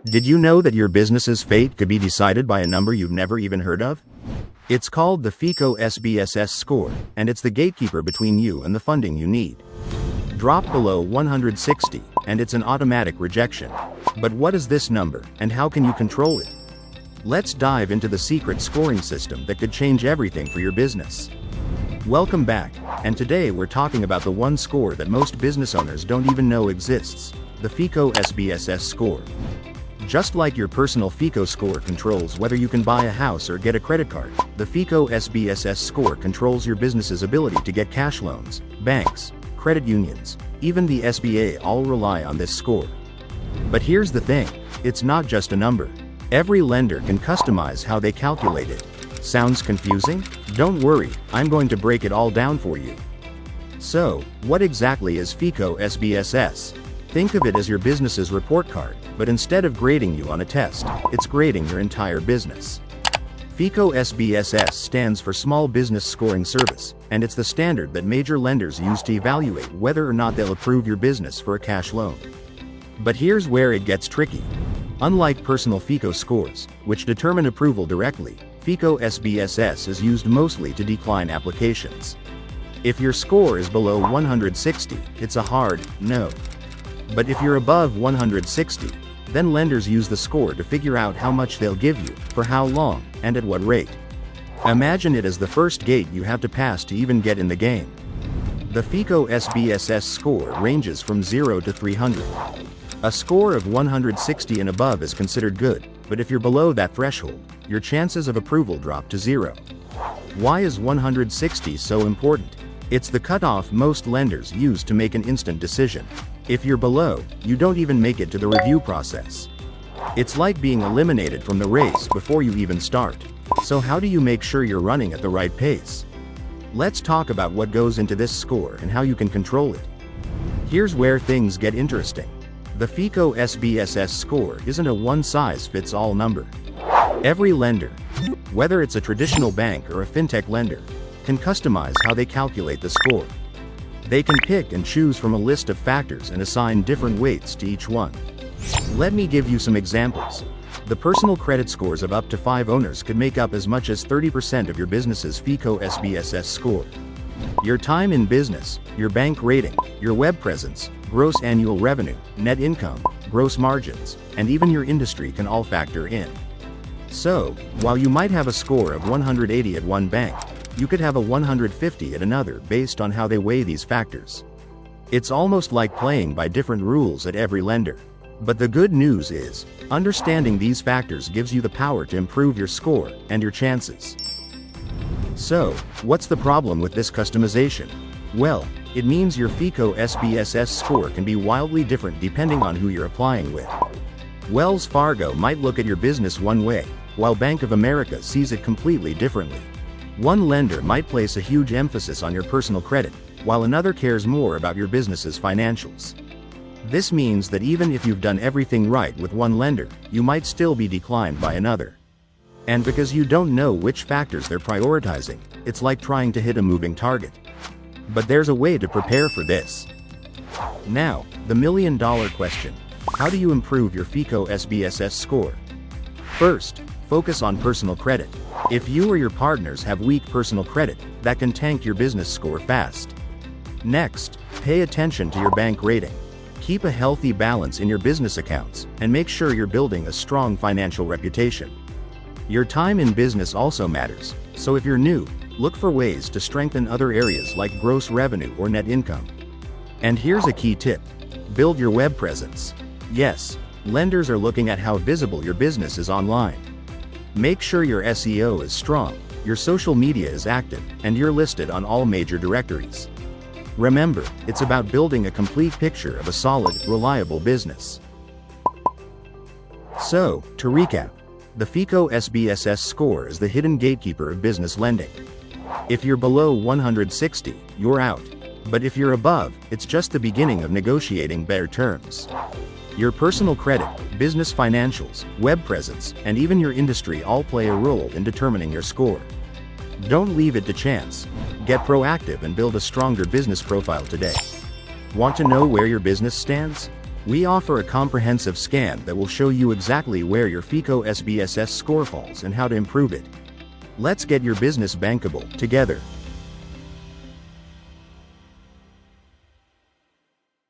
Did you know that your business's fate could be decided by a number you've never even heard of? It's called the FICO SBSS score, and it's the gatekeeper between you and the funding you need. Drop below 160, and it's an automatic rejection. But what is this number, and how can you control it? Let's dive into the secret scoring system that could change everything for your business. Welcome back, and today we're talking about the one score that most business owners don't even know exists, the FICO SBSS score. Just like your personal FICO score controls whether you can buy a house or get a credit card, the FICO SBSS score controls your business's ability to get cash loans. Banks, credit unions, even the SBA all rely on this score. But here's the thing, it's not just a number. Every lender can customize how they calculate it. Sounds confusing? Don't worry, I'm going to break it all down for you. So, what exactly is FICO SBSS? Think of it as your business's report card, but instead of grading you on a test, it's grading your entire business. FICO SBSS stands for Small Business Scoring Service, and it's the standard that major lenders use to evaluate whether or not they'll approve your business for a cash loan. But here's where it gets tricky. Unlike personal FICO scores, which determine approval directly, FICO SBSS is used mostly to decline applications. If your score is below 160, it's a hard no. But if you're above 160, then lenders use the score to figure out how much they'll give you, for how long, and at what rate. Imagine it as the first gate you have to pass to even get in the game. The FICO SBSS score ranges from 0 to 300. A score of 160 and above is considered good, but if you're below that threshold, your chances of approval drop to 0. Why is 160 so important? It's the cutoff most lenders use to make an instant decision. If you're below, you don't even make it to the review process. It's like being eliminated from the race before you even start. So how do you make sure you're running at the right pace? Let's talk about what goes into this score and how you can control it. Here's where things get interesting. The FICO SBSS score isn't a one-size-fits-all number. Every lender, whether it's a traditional bank or a fintech lender, can customize how they calculate the score. They can pick and choose from a list of factors and assign different weights to each one. Let me give you some examples. The personal credit scores of up to 5 owners could make up as much as 30% of your business's FICO SBSS score. Your time in business, your bank rating, your web presence, gross annual revenue, net income, gross margins, and even your industry can all factor in. So, while you might have a score of 180 at one bank, you could have a 150 at another based on how they weigh these factors. It's almost like playing by different rules at every lender. But the good news is, understanding these factors gives you the power to improve your score and your chances. So, what's the problem with this customization? Well, it means your FICO SBSS score can be wildly different depending on who you're applying with. Wells Fargo might look at your business one way, while Bank of America sees it completely differently. One lender might place a huge emphasis on your personal credit, while another cares more about your business's financials. This means that even if you've done everything right with one lender, you might still be declined by another. And because you don't know which factors they're prioritizing, it's like trying to hit a moving target. But there's a way to prepare for this. Now, the million-dollar question: how do you improve your FICO SBSS score? First, focus on personal credit. If you or your partners have weak personal credit, that can tank your business score fast. Next, pay attention to your bank rating. Keep a healthy balance in your business accounts, and make sure you're building a strong financial reputation. Your time in business also matters, so if you're new, look for ways to strengthen other areas like gross revenue or net income. And here's a key tip: build your web presence. Yes, lenders are looking at how visible your business is online. Make sure your SEO is strong, your social media is active, and you're listed on all major directories. Remember, it's about building a complete picture of a solid, reliable business. So, to recap, the FICO SBSS score is the hidden gatekeeper of business lending. If you're below 160, you're out. But if you're above, it's just the beginning of negotiating better terms. Your personal credit, business financials, web presence, and even your industry all play a role in determining your score. Don't leave it to chance. Get proactive and build a stronger business profile today. Want to know where your business stands? We offer a comprehensive scan that will show you exactly where your FICO SBSS score falls and how to improve it. Let's get your business bankable together.